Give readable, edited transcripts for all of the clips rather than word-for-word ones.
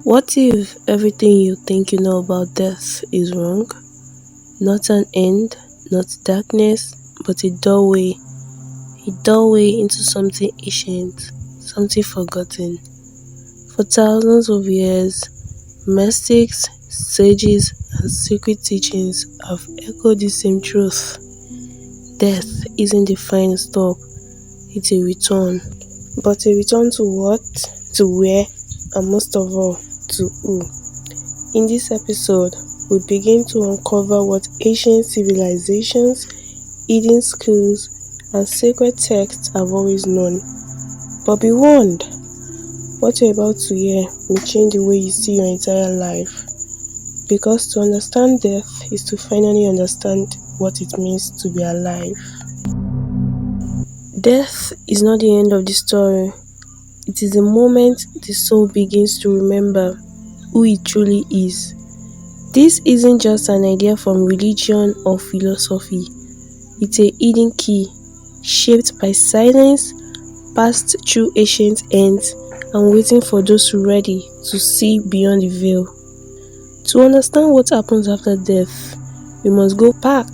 What if everything you think you know about death is wrong? Not an end, not darkness, but a doorway into something ancient, something forgotten. For thousands of years, mystics, sages, and secret teachings have echoed the same truth. Death isn't the final stop, it's a return. But a return to what? To where? And most of all, to who? In this episode, we begin to uncover what ancient civilizations, hidden schools, and sacred texts have always known. But be warned, what you're about to hear may change the way you see your entire life. Because to understand death is to finally understand what it means to be alive. Death is not the end of the story. It is the moment the soul begins to remember who it truly is. This isn't just an idea from religion or philosophy. It's a hidden key, shaped by silence, passed through ancient ends, and waiting for those who are ready to see beyond the veil. To understand what happens after death, we must go back,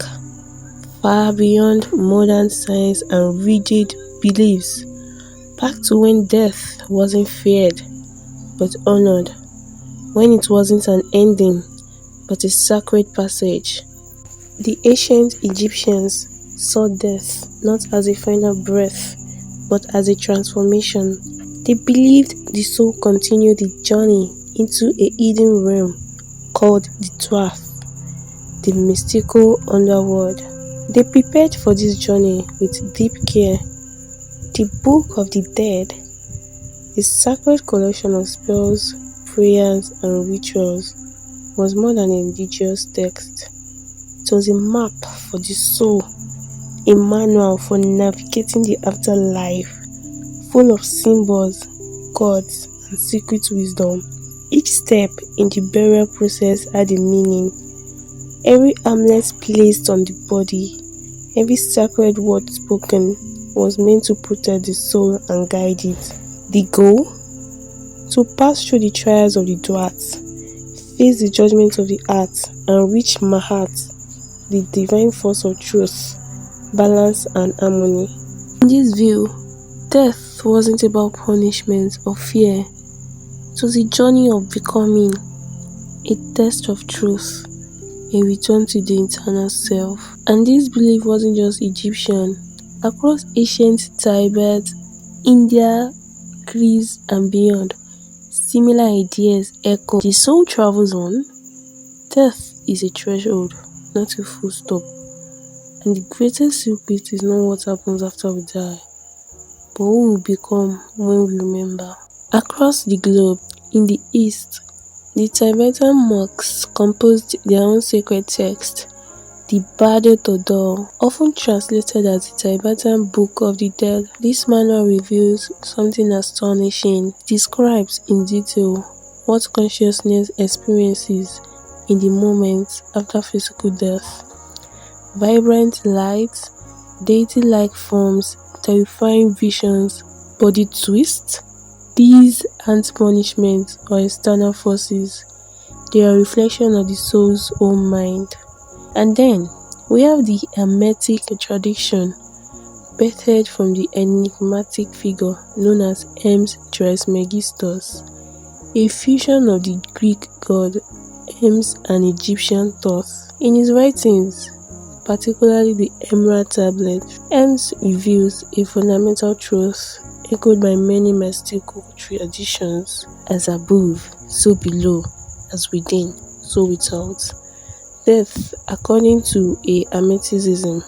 far beyond modern science and rigid beliefs, back to when death wasn't feared, but honored, when it wasn't an ending, but a sacred passage. The ancient Egyptians saw death not as a final breath, but as a transformation. They believed the soul continued the journey into a hidden realm called the Tuath, the mystical underworld. They prepared for this journey with deep care. The Book of the Dead, a sacred collection of spells, prayers, and rituals, was more than a religious text. It was a map for the soul, a manual for navigating the afterlife, full of symbols, gods, and secret wisdom. Each step in the burial process had a meaning. Every amulet placed on the body, every sacred word spoken, was meant to protect the soul and guide it. The goal? To pass through the trials of the Dwats, face the judgment of the heart, and reach Mahat, the divine force of truth, balance, and harmony. In this view, death wasn't about punishment or fear. It was a journey of becoming, a test of truth, a return to the internal self. And this belief wasn't just Egyptian. Across ancient Tibet, India, Greece, and beyond, similar ideas echo. The soul travels on. Death is a threshold, not a full stop. And the greatest secret is not what happens after we die, but who we become when we remember. Across the globe, in the East, the Tibetan monks composed their own sacred text, the Bardo Thodol, often translated as the Tibetan Book of the Dead. This manual reveals something astonishing. It describes in detail what consciousness experiences in the moment after physical death. Vibrant light, deity-like forms, terrifying visions, but the twist? These aren't punishment or external forces. They are a reflection of the soul's own mind. And then, we have the Hermetic tradition, birthed from the enigmatic figure known as Hermes Trismegistus, a fusion of the Greek god Hermes and Egyptian Thoth. In his writings, particularly the Emerald Tablet, Hermes reveals a fundamental truth echoed by many mystical traditions: as above, so below, as within, so without. Death, according to a Hermeticism,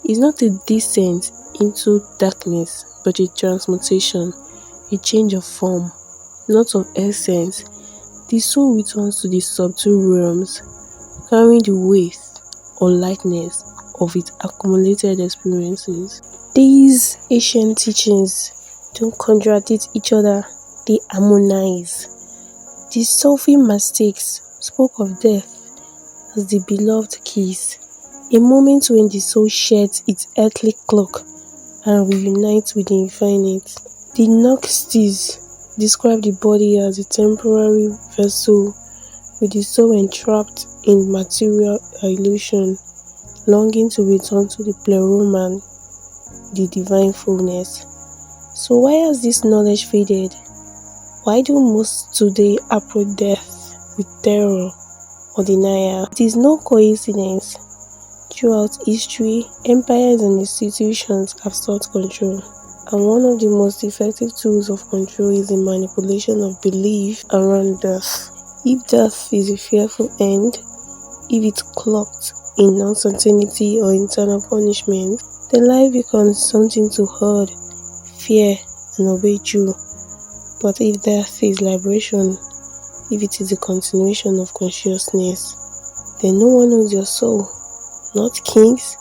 is not a descent into darkness, but a transmutation, a change of form, not of essence. The soul returns to the subtle realms, carrying the weight or lightness of its accumulated experiences. These ancient teachings don't contradict each other, they harmonize. The Sufi mystics spoke of death as the beloved kiss, a moment when the soul sheds its earthly cloak and reunites with the infinite. The Gnostics describe the body as a temporary vessel with the soul entrapped in material illusion, longing to return to the pleroma, the divine fullness. So why has this knowledge faded? Why do most today approach death with terror or denial? It is no coincidence. Throughout history, empires and institutions have sought control, and one of the most effective tools of control is the manipulation of belief around death. If death is a fearful end, if it's cloaked in uncertainty or internal punishment, then life becomes something to hoard, fear, and obey through. But if death is liberation, if it is a continuation of consciousness, then no one knows your soul. Not kings,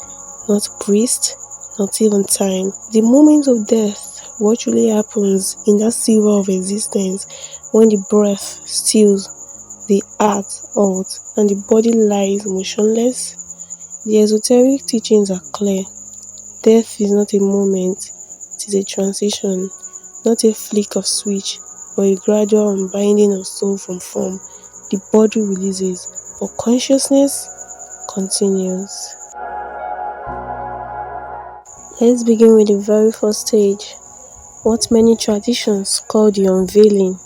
not priests, not even time. The moment of death, what truly happens in that silver of existence, when the breath steals, the heart halts, and the body lies motionless? The esoteric teachings are clear. Death is not a moment, it is a transition, not a flick of switch, but a gradual unbinding of soul from form. The body releases, but consciousness continues. Let's begin with the very first stage, what many traditions call the unveiling.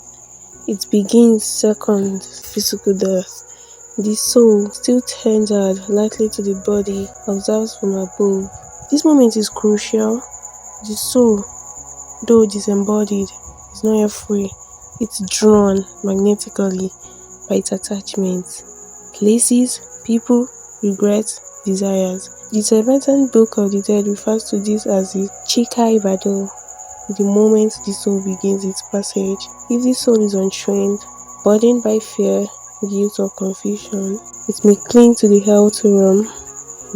It begins second physical death. The soul, still tethered lightly to the body, observes from above. This moment is crucial. The soul, though disembodied, is not yet free. It's drawn magnetically by its attachments, places, people, regrets, desires. The Tibetan Book of the Dead refers to this as the Chikhai Bardo, the moment the soul begins its passage. If the soul is untrained, burdened by fear, guilt, or confusion, it may cling to the health realm,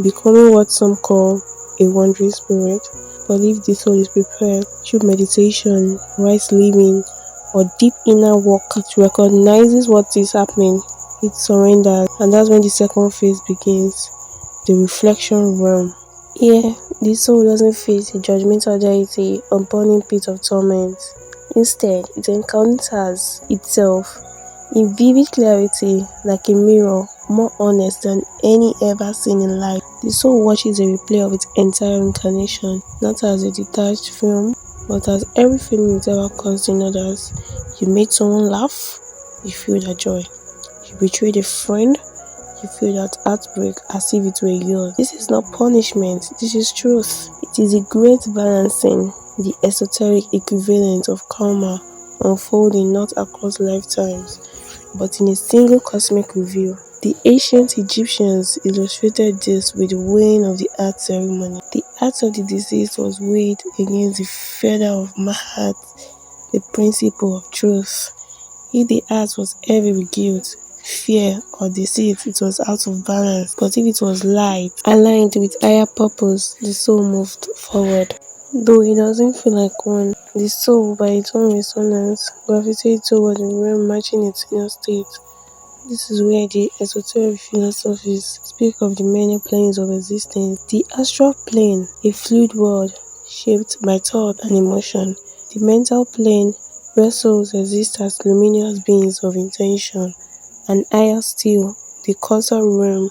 becoming what some call a wandering spirit. But if the soul is prepared through meditation, right living, or deep inner work, it recognizes what is happening, it surrenders, and that's when the second phase begins, the reflection realm. Here, the soul doesn't face a judgmental deity or burning pit of torment. Instead, it encounters itself in vivid clarity, like a mirror, more honest than any ever seen in life. The soul watches a replay of its entire incarnation, not as a detached film, but as every feeling it ever caused in others. You made someone laugh, you feel that joy. You betrayed a friend, you feel that heartbreak as if it were yours. This is not punishment, this is truth. It is a great balancing, the esoteric equivalent of karma, unfolding not across lifetimes, but in a single cosmic review. The ancient Egyptians illustrated this with the weighing of the earth ceremony. The heart of the deceased was weighed against the feather of Mahat, the principle of truth. If the heart was heavy with guilt, fear, or deceit, it was out of balance. But if it was light, aligned with higher purpose, the soul moved forward. Though it doesn't feel like one, the soul, by its own resonance, gravitates toward the realm matching its inner state. This is where the esoteric philosophies speak of the many planes of existence. The astral plane, a fluid world shaped by thought and emotion. The mental plane, where souls exist as luminous beings of intention. And higher still, the causal realm,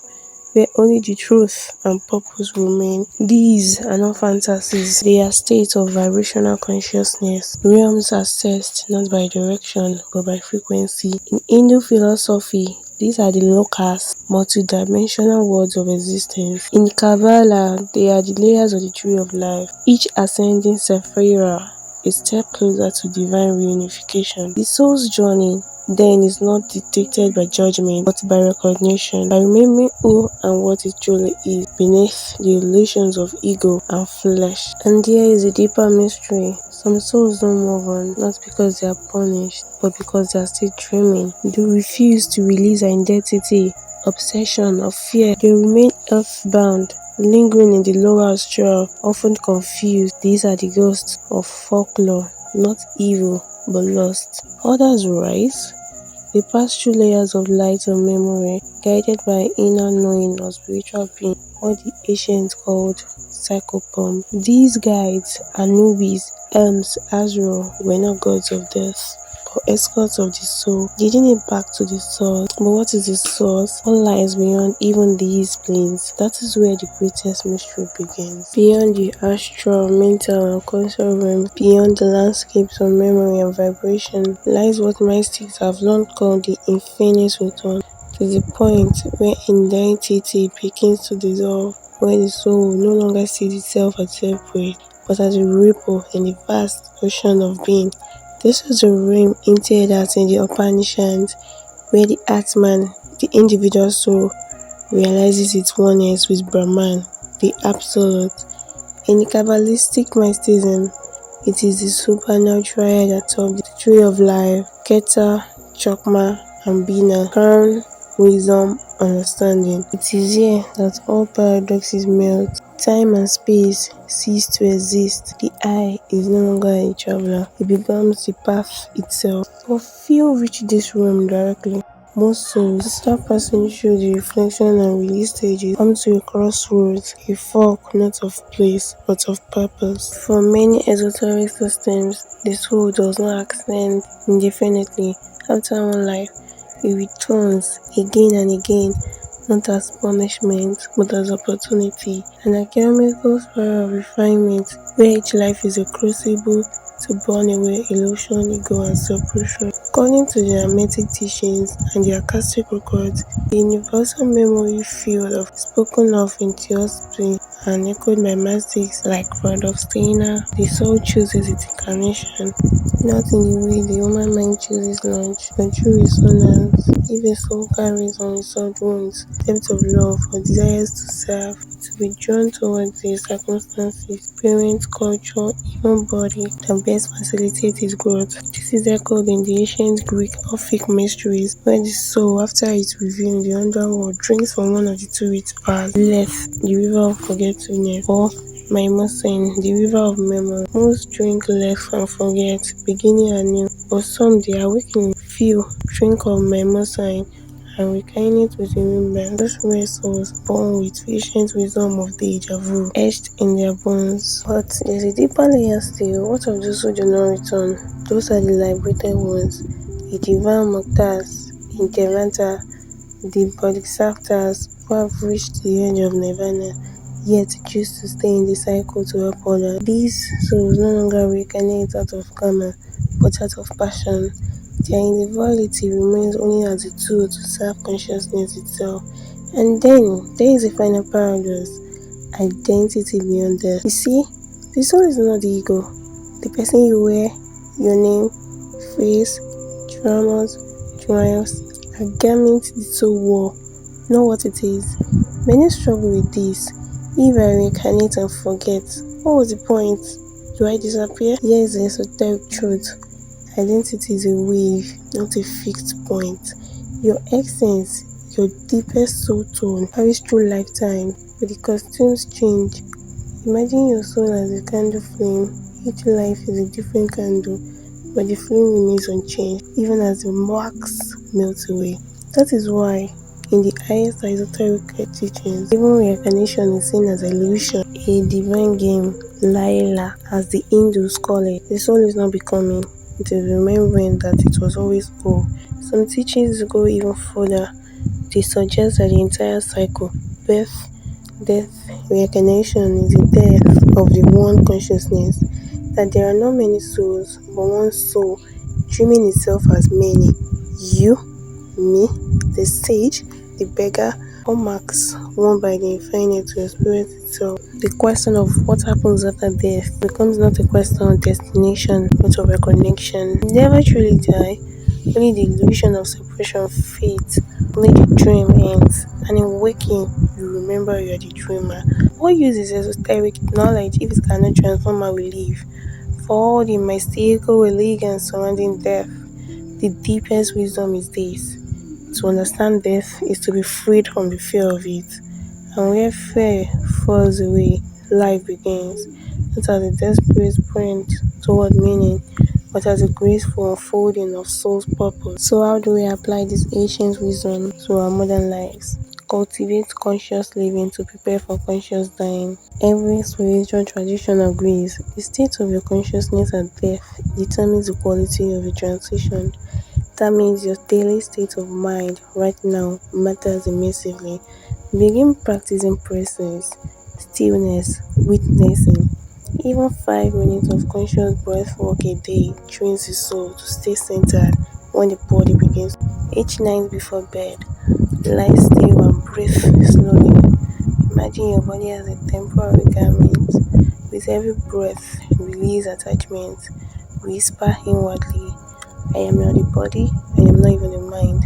where only the truth and purpose remain. These are not fantasies, they are states of vibrational consciousness. Realms are assessed not by direction but by frequency. In Hindu philosophy, these are the lokas, multidimensional worlds of existence. In Kabbalah, they are the layers of the tree of life, each ascending sephira, a step closer to divine reunification. The soul's journey then is not dictated by judgment, but by recognition, by remembering who and what it truly is, beneath the illusions of ego and flesh. And there is a deeper mystery. Some souls don't move on, not because they are punished, but because they are still dreaming. They refuse to release identity, obsession, or fear. They remain earthbound, lingering in the lower astral, often confused. These are the ghosts of folklore, not evil, but lost. Others rise. They pass through layers of light and memory, guided by inner knowing or spiritual being, what the ancients called psychopomp. These guides, Anubis, Elms, Azrael, were not gods of death, or escort of the soul, leading it back to the source. But what is the source? What lies beyond even these planes? That is where the greatest mystery begins. Beyond the astral, mental, and conscious realm, beyond the landscapes of memory and vibration, lies what mystics have long called the infinite return. To the point where identity begins to dissolve, where the soul will no longer see itself as separate, but as a ripple in the vast ocean of being. This is the realm hinted at in the Upanishads, where the Atman, the individual soul, realizes its oneness with Brahman, the Absolute. In the Kabbalistic mysticism, it is the supernal triad atop the tree of life, Keter, Chokmah, and Bina, crown, wisdom, understanding. It is here that all paradoxes melt. Time and space cease to exist. The I is no longer a traveler. It becomes the path itself. But few reach this realm directly. Most souls, after passing through the reflection and release stages, come to a crossroads, a fork not of place, but of purpose. For many esoteric systems, the soul does not ascend indefinitely after one life. It returns again and again, not as punishment, but as opportunity, an alchemical spiral of refinement, where each life is a crucible to burn away illusion, ego, and separation. According to the Hermetic teachings and the Akashic records, the universal memory field of spoken of in theosophy and echoed by mystics like Bardo Thodol, the soul chooses its incarnation, not in the way the human mind chooses lunch, but through resonance. If a soul carries unresolved wounds, depth of love, or desires to serve, to be drawn towards the circumstances, parents, culture, even body that best facilitate its growth. This is echoed in the ancient Greek Orphic mysteries, where the soul, after its review in the underworld, drinks from one of the two rich paths, Lethe, the river of forgetfulness, or Mnemosyne, the river of memory. Most drink Lethe and forget, beginning anew, but some, they awakening. Few drink of Mnemosyne and reincarnate with remembrance. Those rare souls born with ancient wisdom of the age of rule etched in their bones. But there's a deeper layer still. What of those who do not return? Those are the liberated ones, the divine Muktas, in Devanta, the Bodhisattvas who have reached the edge of nirvana, yet choose to stay in the cycle to help others. These souls no longer reincarnate out of karma, but out of passion. Their individuality remains only as a tool to serve consciousness itself. And then, there is a final paradox: identity beyond death. You see, the soul is not the ego, the person you wear, your name, face, traumas, triumphs, a garment the soul wore, not what it is. Many struggle with this. If I reincarnate and forget, what was the point? Do I disappear? Here is the esoteric truth. Identity is a wave, not a fixed point. Your essence, your deepest soul tone, carries through lifetime, but the costumes change. Imagine your soul as a candle flame. Each life is a different candle, but the flame remains unchanged, even as the wax melts away. That is why, in the highest esoteric teachings, even reincarnation is seen as illusion, a divine game, Laila, as the Hindus call it. The soul is not becoming, it is remembering that it was always whole. Some teachings go even further. They suggest that the entire cycle, birth, death, reincarnation, is the death of the one consciousness, that there are not many souls, but one soul, dreaming itself as many. You, me, the sage, the beggar, all marks worn by the infinite to experience itself. The question of what happens after death becomes not a question of destination, but of recognition. You never truly die, only the illusion of separation fades, only the dream ends, and in waking, you remember you are the dreamer. What use is esoteric knowledge if it cannot transform how we live? For all the mystical elegance surrounding death, the deepest wisdom is this: to understand death is to be freed from the fear of it. And where fear falls away, life begins, not as a desperate sprint toward meaning, but as a graceful unfolding of soul's purpose. So how do we apply this ancient wisdom to our modern lives? cultivate conscious living to prepare for conscious dying. Every spiritual tradition agrees the state of your consciousness at death determines the quality of your transition. That means your daily state of mind right now matters immensely. Begin practicing presence, stillness, witnessing. Even 5 minutes of conscious breath work a day trains the soul to stay centered when the body begins. Each night before bed, lie still and breathe slowly. Imagine your body as a temporary garment. With every breath, release attachment. Whisper inwardly, I am not the body, I am not even the mind.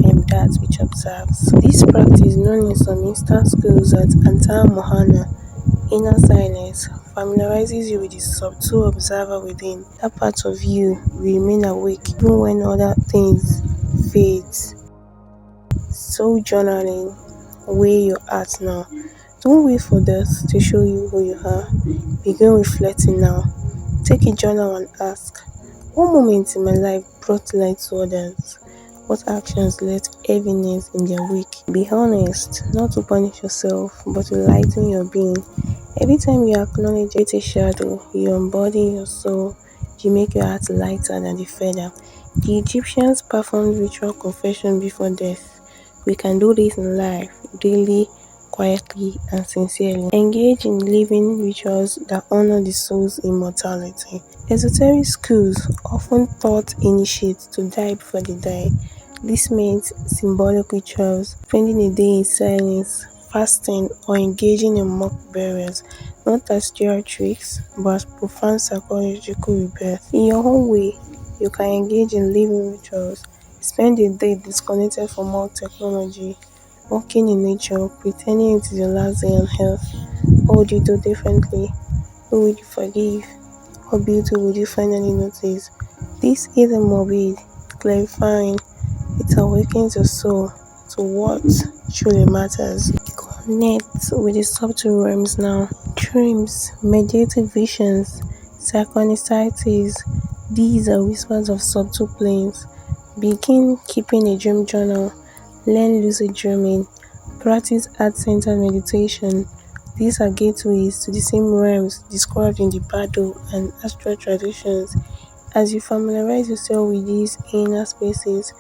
I am that which observes. This practice, known in some Eastern schools as Anta Mohana, inner silence, familiarizes you with the subtle observer within. That part of you will remain awake even when other things fades. So journaling, where you're at now. Don't wait for death to show you who you are. Begin reflecting now. Take a journal and ask, what moments in my life brought light to others? What actions left heaviness in their wake? Be honest, not to punish yourself, but to lighten your being. Every time you acknowledge a shadow, you embody your soul. You make your heart lighter than the feather. The Egyptians performed ritual confession before death. We can do this in life, daily, quietly, and sincerely. Engage in living rituals that honor the soul's immortality. Esoteric schools often taught initiates to die before they die. This means symbolic rituals, spending a day in silence, fasting, or engaging in mock burials, not as theatrics, but as profound psychological rebirth. In your own way, you can engage in living rituals. Spend a day disconnected from all technology, walking in nature, pretending it is your last day on earth. What would you do differently? Who would you forgive? What beauty would you finally notice? This isn't morbid, clarifying. It awakens your soul to what truly matters. Connect with the subtle realms now. Dreams, meditative visions, synchronicities. These are whispers of subtle planes. Begin keeping a dream journal. Learn lucid dreaming. Practice heart-centered meditation. These are gateways to the same realms described in the Bardo and astral traditions. As you familiarize yourself with these inner spaces,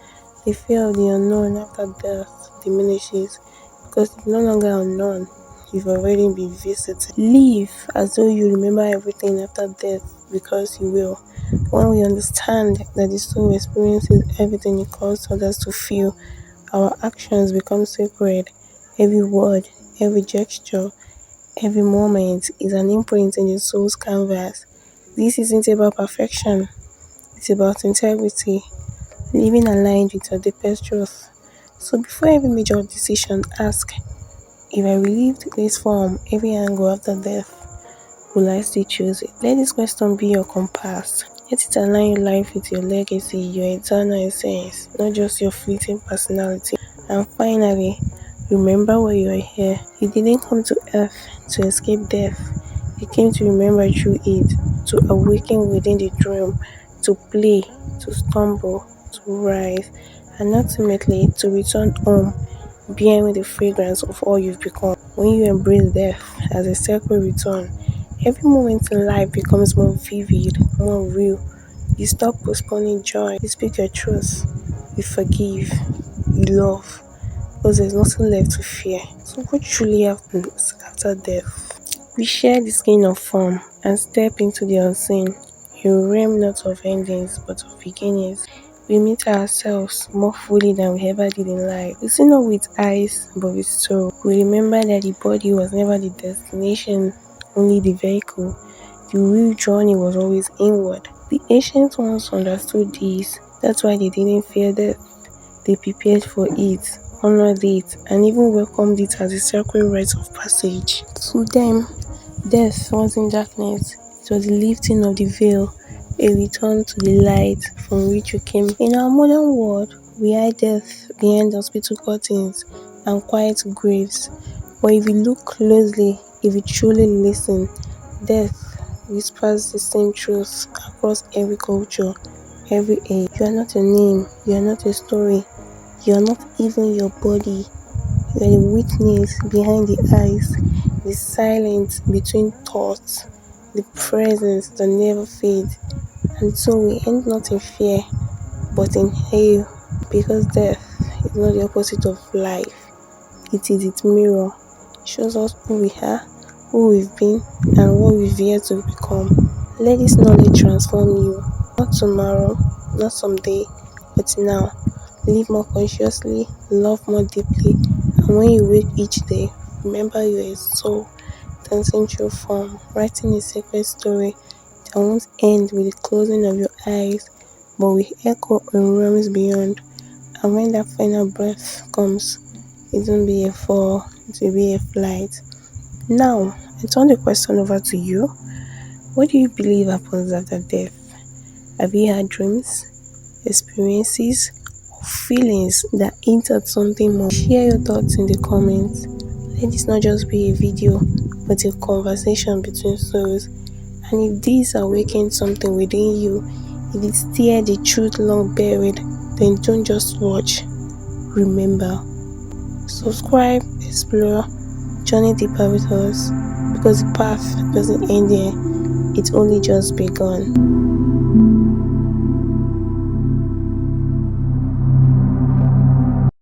the fear of the unknown after death diminishes because it's no longer unknown. You've already been visited. Live as though you remember everything after death because you will. When we understand that the soul experiences everything it calls others to feel, our actions become sacred. Every word, every gesture, every moment is an imprint in the soul's canvas. This isn't about perfection, it's about integrity, living aligned with your deepest truth. So before every major decision, ask, if I relived this form every angle after death, will I still choose it? Let this question be your compass. Let it align your life with your legacy, your eternal essence, not just your fleeting personality. And finally, remember why you are here. You didn't come to earth to escape death. You came to remember through it, to awaken within the dream, to play, to stumble, to rise, and ultimately to return home, bearing the fragrance of all you've become. When you embrace death as a sacred return, every moment in life becomes more vivid, more real. You stop postponing joy, you speak your truth, you forgive, you love, because there's nothing left to fear. So what truly happens after death? We share the skin of form and step into the unseen, a realm not of endings but of beginnings. We meet ourselves more fully than we ever did in life. We see not with eyes but with soul. We remember that the body was never the destination, only the vehicle. The real journey was always inward. The ancient ones understood this. That's why they didn't fear death. They prepared for it, honored it, and even welcomed it as a sacred rite of passage. To them, death wasn't darkness, it was the lifting of the veil, a return to the light from which we came. In our modern world, we hide death behind hospital curtains and quiet graves. But if you look closely, if you truly listen, death whispers the same truth across every culture, every age. You are not a name, you are not a story, you are not even your body. You are the witness behind the eyes, the silence between thoughts, the presence that never fades. And so we end not in fear, but in awe, because death is not the opposite of life. It is its mirror. It shows us who we are, who we've been, and what we've yet to become. Let this knowledge transform you, not tomorrow, not someday, but now. Live more consciously, love more deeply, and when you wake each day, remember you are a soul dancing through form, writing a sacred story that won't end with the closing of your eyes, but will echo in realms beyond. And when that final breath comes, it won't be a fall, it will be a flight. Now, I turn the question over to you. What do you believe happens after death? Have you had dreams, experiences, or feelings that hint at something more? Share your thoughts in the comments. Let this not just be a video, but a conversation between souls. And if this awakens something within you, if it stirred the truth long buried, then don't just watch. Remember. Subscribe, explore, journey deeper with us, because the path doesn't end here, it's only just begun.